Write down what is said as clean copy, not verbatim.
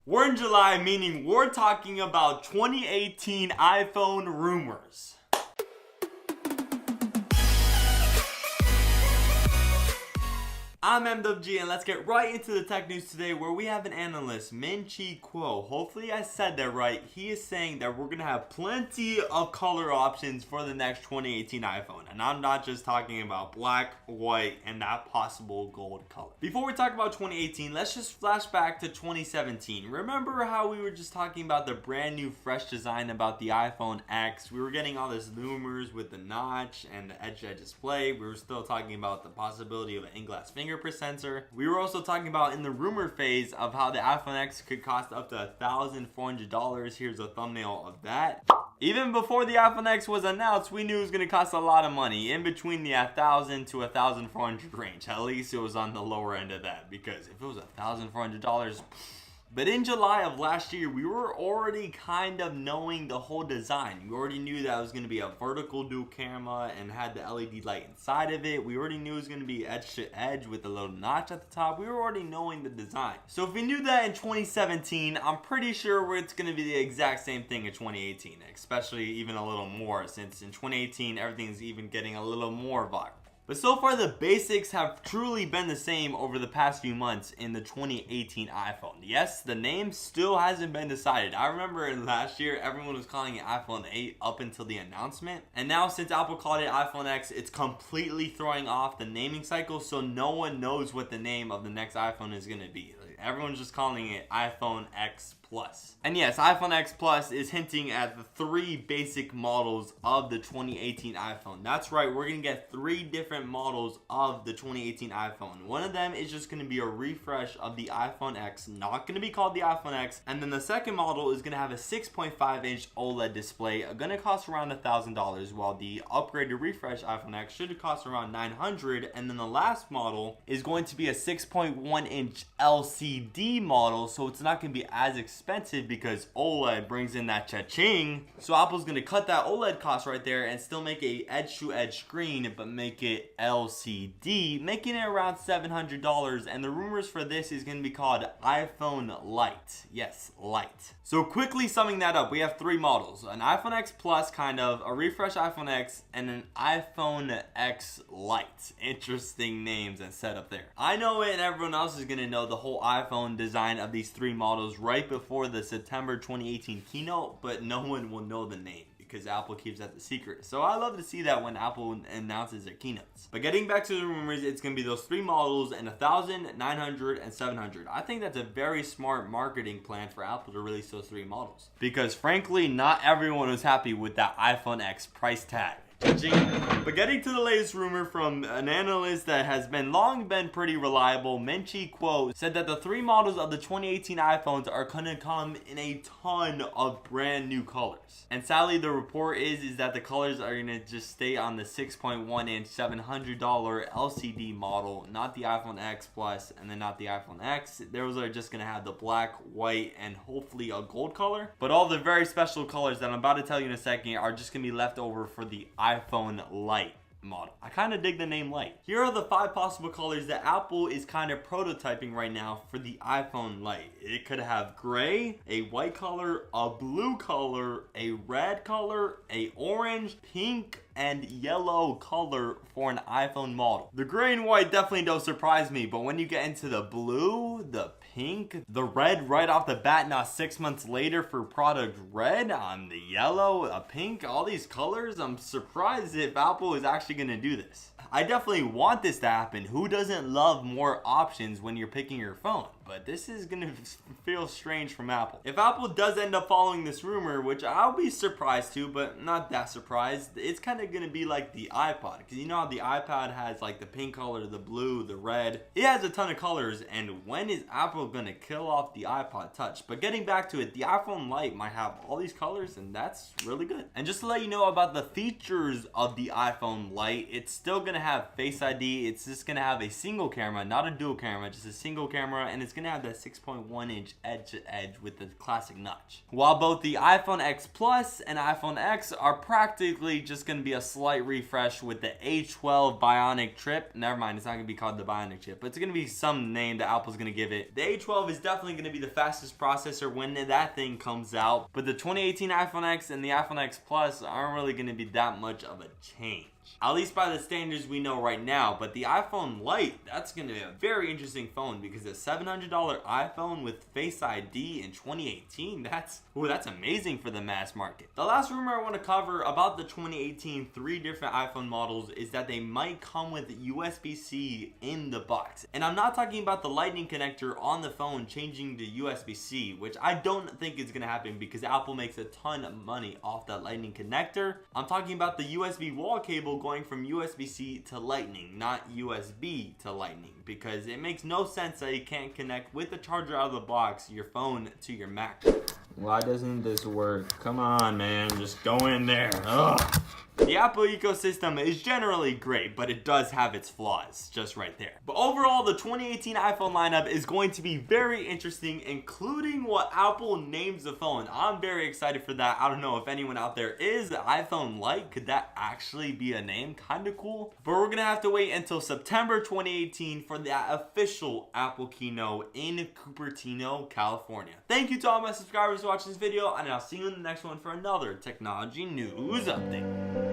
We're in July, meaning we're talking about 2018 iPhone rumors. I'm MWG, and let's get right into the tech news today, where we have an analyst, Min-Chi Kuo. Hopefully I said that right. He is saying that we're going to have plenty of color options for the next 2018 iPhone. And I'm not just talking about black, white, and that possible gold color. Before we talk about 2018, let's just flash back to 2017. Remember how we were just talking about the brand new fresh design about the iPhone X? We were getting all this rumors with the notch and the edge-to-edge display. We were still talking about the possibility of an in-glass fingerprint sensor. We were also talking about in the rumor phase of how the iPhone X could cost up to $1,400. Here's a thumbnail of that. Even before the iPhone X was announced, we knew it was going to cost a lot of money, in between the $1,000 to $1,400 range. At least it was on the lower end of that, because if it was $1,400, but in July of last year, we were already kind of knowing the whole design. We already knew that it was going to be a vertical dual camera and had the LED light inside of it. We already knew it was going to be edge to edge with a little notch at the top. We were already knowing the design. So if we knew that in 2017, I'm pretty sure it's going to be the exact same thing in 2018, especially even a little more, since in 2018, everything's even getting a little more viral. But so far, the basics have truly been the same over the past few months in the 2018 iPhone. Yes, the name still hasn't been decided. I remember last year, everyone was calling it iPhone 8 up until the announcement. And now, since Apple called it iPhone X, it's completely throwing off the naming cycle, so no one knows what the name of the next iPhone is going to be. Everyone's just calling it iPhone X Plus. And yes, iPhone X Plus is hinting at the three basic models of the 2018 iPhone. That's right, we're going to get three different models of the 2018 iPhone. One of them is just going to be a refresh of the iPhone X, not going to be called the iPhone X. And then the second model is going to have a 6.5-inch OLED display, going to cost around $1,000, while the upgraded refresh iPhone X should cost around $900. And then the last model is going to be a 6.1-inch LCD model, so it's not going to be as expensive because OLED brings in that cha-ching. So Apple's going to cut that OLED cost right there and still make a edge-to-edge screen, but make it LCD, making it around $700. And the rumors for this is going to be called iPhone Lite. Yes, Lite. So quickly summing that up, we have three models: an iPhone X Plus, kind of, a refresh iPhone X, and an iPhone X Lite. Interesting names and setup there. I know it, and everyone else is going to know the whole iPhone design of these three models right before the September 2018 keynote, but no one will know the name because Apple keeps that the secret. So I love to see that when Apple announces their keynotes. But getting back to the rumors, it's going to be those three models, and $1,000, $900, and $700. I think that's a very smart marketing plan for Apple to release those three models, because frankly, not everyone was happy with that iPhone X price tag. But getting to the latest rumor from an analyst that has long been pretty reliable, Min-Chi Kuo, said that the three models of the 2018 iPhones are going to come in a ton of brand new colors. And sadly, the report is that the colors are going to just stay on the 6.1-inch $700 LCD model, not the iPhone X Plus, and then not the iPhone X. Those are just going to have the black, white, and hopefully a gold color. But all the very special colors that I'm about to tell you in a second are just going to be left over for the iPhone Lite model. I kind of dig the name Lite. Here are the 5 possible colors that Apple is kind of prototyping right now for the iPhone Lite. It could have gray, a white color, a blue color, a red color, a orange, pink, and yellow color for an iPhone model. The gray and white definitely don't surprise me, but when you get into the blue, the pink, the red right off the bat, not 6 months later for product red, on the yellow, a pink, all these colors, I'm surprised if Apple is actually going to do this. I definitely want this to happen. Who doesn't love more options when you're picking your phone? But this is going to feel strange from Apple. If Apple does end up following this rumor, which I'll be surprised to, but not that surprised, it's kind of going to be like the iPod. Because you know how the iPad has like the pink color, the blue, the red. It has a ton of colors, and when is Apple going to kill off the iPod Touch? But getting back to it, the iPhone Lite might have all these colors, and that's really good. And just to let you know about the features of the iPhone Lite, it's still going to have Face ID. It's just going to have a single camera, not a dual camera, just a single camera, and it's it's gonna have that 6.1 inch edge to edge with the classic notch. While both the iPhone X Plus and iPhone X are practically just gonna be a slight refresh with the A12 Bionic chip. Never mind, it's not gonna be called the Bionic chip, but it's gonna be some name that Apple's gonna give it. The A12 is definitely gonna be the fastest processor when that thing comes out, but the 2018 iPhone X and the iPhone X Plus aren't really gonna be that much of a change, at least by the standards we know right now. But the iPhone Lite, that's going to be a very interesting phone, because a $700 iPhone with Face ID in 2018, that's amazing for the mass market. The last rumor I want to cover about the 2018 three different iPhone models is that they might come with USB-C in the box. And I'm not talking about the lightning connector on the phone changing to USB-C, which I don't think is going to happen because Apple makes a ton of money off that lightning connector. I'm talking about the USB wall cable going from USB-C to lightning, not USB to lightning, because it makes no sense that you can't connect with the charger out of the box your phone to your Mac. Why doesn't this work? Come on, man, just go in there. Ugh. The Apple ecosystem is generally great, but it does have its flaws, just right there. But overall, the 2018 iPhone lineup is going to be very interesting, including what Apple names the phone. I'm very excited for that. I don't know if anyone out there is. The iPhone Lite, could that actually be a name? Kind of cool. But we're going to have to wait until September 2018 for the official Apple keynote in Cupertino, California. Thank you to all my subscribers for watching this video, and I'll see you in the next one for another technology news update.